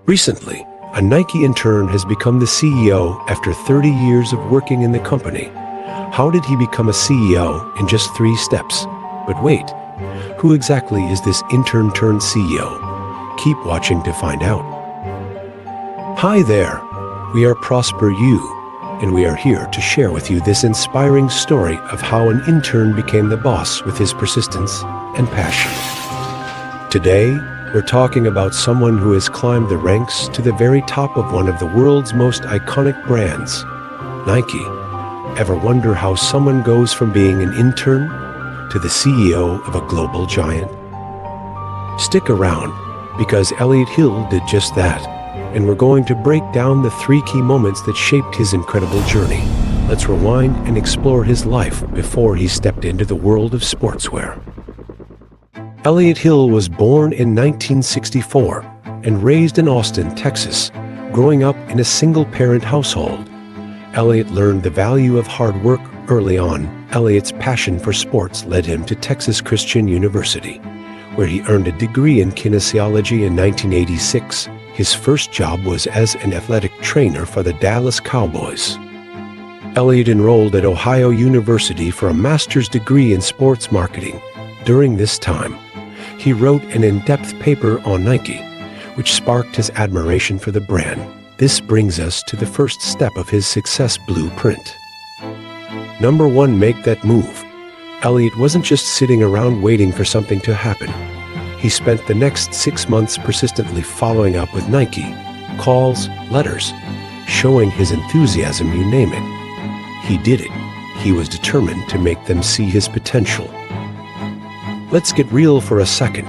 Recently, a Nike intern has become the CEO after 30 years of working in the company. How did he become a CEO in just 3 steps? But wait, who exactly is this intern turned CEO? Keep watching to find out. Hi there, we are Prosper U, and we are here to share with you this inspiring story of how an intern became the boss with his persistence and passion. Today, we're talking about someone who has climbed the ranks to the very top of one of the world's most iconic brands, Nike. Ever wonder how someone goes from being an intern to the CEO of a global giant? Stick around, because Elliott Hill did just that, and we're going to break down the 3 key moments that shaped his incredible journey. Let's rewind and explore his life before he stepped into the world of sportswear. Elliott Hill was born in 1964 and raised in Austin, Texas, growing up in a single-parent household. Elliott learned the value of hard work early on. Elliott's passion for sports led him to Texas Christian University, where he earned a degree in kinesiology in 1986. His first job was as an athletic trainer for the Dallas Cowboys. Elliott enrolled at Ohio University for a master's degree in sports marketing. During this time, he wrote an in-depth paper on Nike, which sparked his admiration for the brand. This brings us to the first step of his success blueprint. Number 1, make that move. Elliott wasn't just sitting around waiting for something to happen. He spent the next 6 months persistently following up with Nike, calls, letters, showing his enthusiasm, you name it. He did it. He was determined to make them see his potential. Let's get real for a second.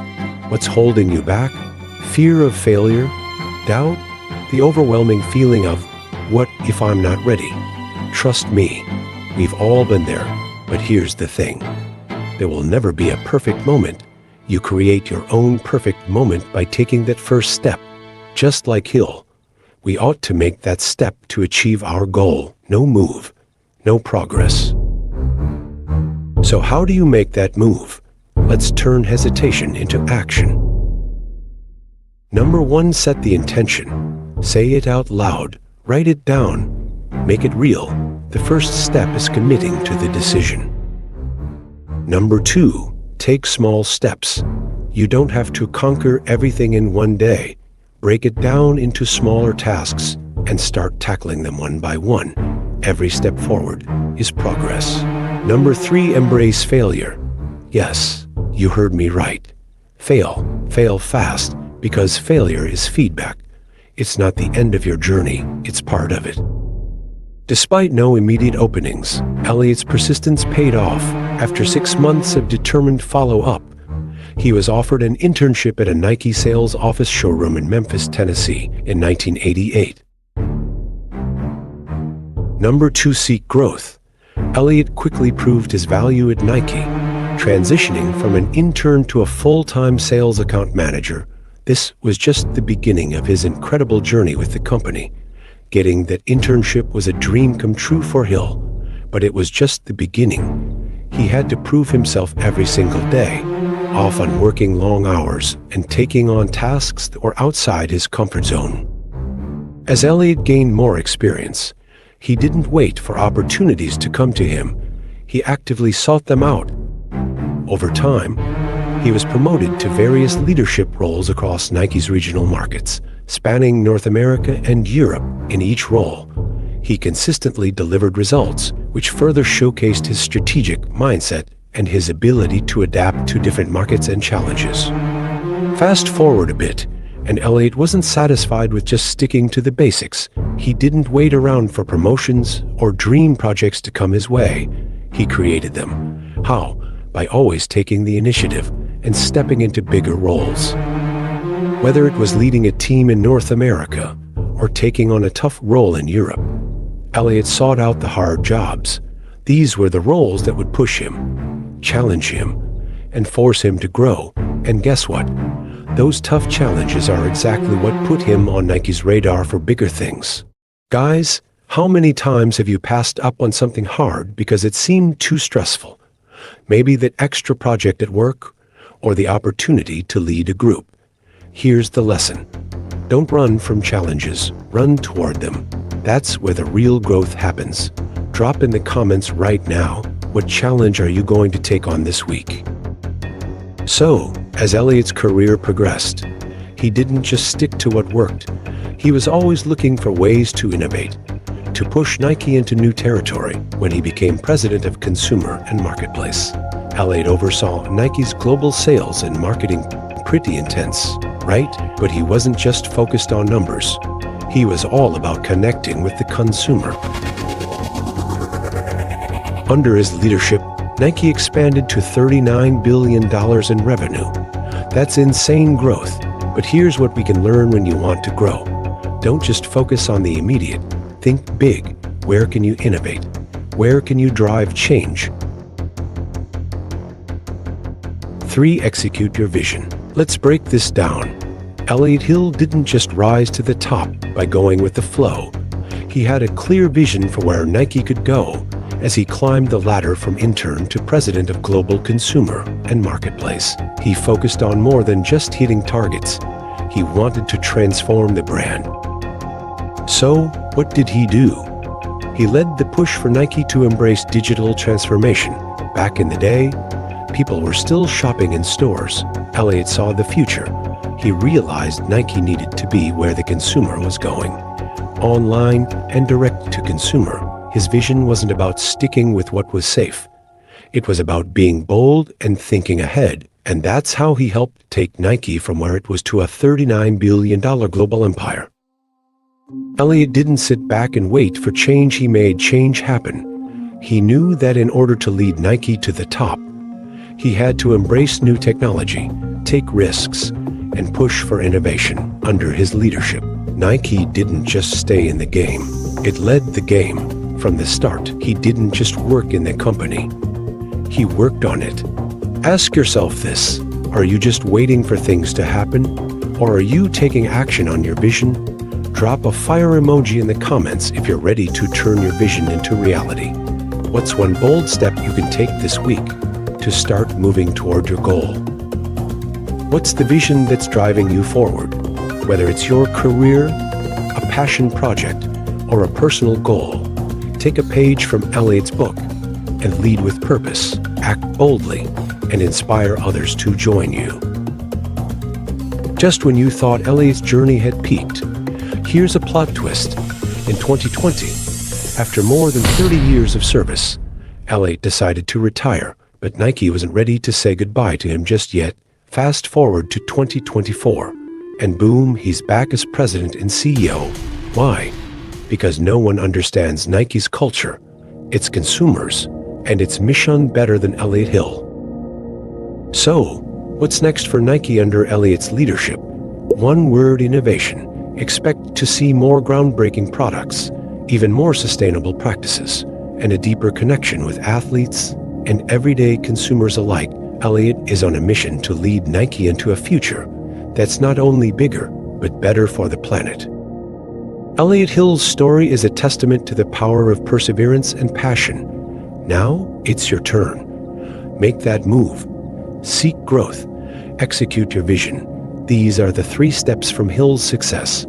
What's holding you back? Fear of failure? Doubt? The overwhelming feeling of, what if I'm not ready? Trust me, we've all been there. But here's the thing. There will never be a perfect moment. You create your own perfect moment by taking that first step. Just like Hill, we ought to make that step to achieve our goal. No move, no progress. So how do you make that move? Let's turn hesitation into action. Number 1, set the intention. Say it out loud. Write it down. Make it real. The first step is committing to the decision. Number 2, take small steps. You don't have to conquer everything in one day. Break it down into smaller tasks and start tackling them one by one. Every step forward is progress. Number 3, embrace failure. Yes, you heard me right. Fail fast, because failure is feedback. It's not the end of your journey, it's part of it. Despite no immediate openings, Elliott's persistence paid off. After 6 months of determined follow-up, he was offered an internship at a Nike sales office showroom in Memphis, Tennessee in 1988. Number 2, seek growth. Elliott quickly proved his value at Nike, transitioning from an intern to a full-time sales account manager. This was just the beginning of his incredible journey with the company. Getting that internship was a dream come true for Hill, but it was just the beginning. He had to prove himself every single day, often working long hours and taking on tasks that were outside his comfort zone. As Elliott gained more experience, he didn't wait for opportunities to come to him. He actively sought them out. Over time, he was promoted to various leadership roles across Nike's regional markets, spanning North America and Europe. In each role, he consistently delivered results, which further showcased his strategic mindset and his ability to adapt to different markets and challenges. Fast forward a bit, and Elliott wasn't satisfied with just sticking to the basics. He didn't wait around for promotions or dream projects to come his way. He created them. How? By always taking the initiative and stepping into bigger roles. Whether it was leading a team in North America or taking on a tough role in Europe, Elliott sought out the hard jobs. These were the roles that would push him, challenge him, and force him to grow. And guess what? Those tough challenges are exactly what put him on Nike's radar for bigger things. Guys, how many times have you passed up on something hard because it seemed too stressful? Maybe that extra project at work or the opportunity to lead a group. Here's the lesson. Don't run from challenges, run toward them. That's where the real growth happens. Drop in the comments right now, what challenge are you going to take on this week? So, as Elliot's career progressed, he didn't just stick to what worked. He was always looking for ways to innovate, to push Nike into new territory. When he became president of Consumer and Marketplace, Elliot oversaw Nike's global sales and marketing. Pretty intense, right? But he wasn't just focused on numbers. He was all about connecting with the consumer. Under his leadership, Nike expanded to $39 billion in revenue. That's insane growth. But here's what we can learn when you want to grow. Don't just focus on the immediate. Think big. Where can you innovate? Where can you drive change? 3. Execute your vision. Let's break this down. Elliot Hill didn't just rise to the top by going with the flow. He had a clear vision for where Nike could go as he climbed the ladder from intern to president of global consumer and marketplace. He focused on more than just hitting targets. He wanted to transform the brand. So, what did he do? He led the push for Nike to embrace digital transformation. Back in the day, people were still shopping in stores. Elliot saw the future. He realized Nike needed to be where the consumer was going. Online and direct to consumer. His vision wasn't about sticking with what was safe. It was about being bold and thinking ahead. And that's how he helped take Nike from where it was to a $39 billion global empire. Elliot didn't sit back and wait for change. He made change happen. He knew that in order to lead Nike to the top, he had to embrace new technology, take risks, and push for innovation. Under his leadership, Nike didn't just stay in the game. It led the game. From the start, he didn't just work in the company. He worked on it. Ask yourself this: are you just waiting for things to happen? Or are you taking action on your vision? Drop a fire emoji in the comments if you're ready to turn your vision into reality. What's one bold step you can take this week to start moving toward your goal? What's the vision that's driving you forward? Whether it's your career, a passion project, or a personal goal, take a page from Elliot's book and lead with purpose, act boldly, and inspire others to join you. Just when you thought Elliot's journey had peaked, here's a plot twist. In 2020, after more than 30 years of service, Elliot decided to retire, but Nike wasn't ready to say goodbye to him just yet. Fast forward to 2024, and boom, he's back as president and CEO. Why? Because no one understands Nike's culture, its consumers, and its mission better than Elliot Hill. So, what's next for Nike under Elliot's leadership? One word: innovation. Expect to see more groundbreaking products, even more sustainable practices, and a deeper connection with athletes and everyday consumers alike. Elliot is on a mission to lead Nike into a future that's not only bigger, but better for the planet. Elliot Hill's story is a testament to the power of perseverance and passion. Now, it's your turn. Make that move. Seek growth. Execute your vision. These are the 3 steps from Hill's success.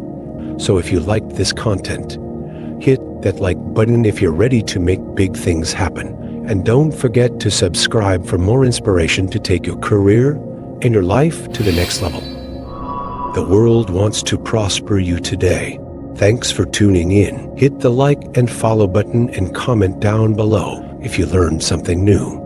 So if you liked this content, hit that like button if you're ready to make big things happen. And don't forget to subscribe for more inspiration to take your career and your life to the next level. The world wants to prosper you today. Thanks for tuning in. Hit the like and follow button and comment down below if you learned something new.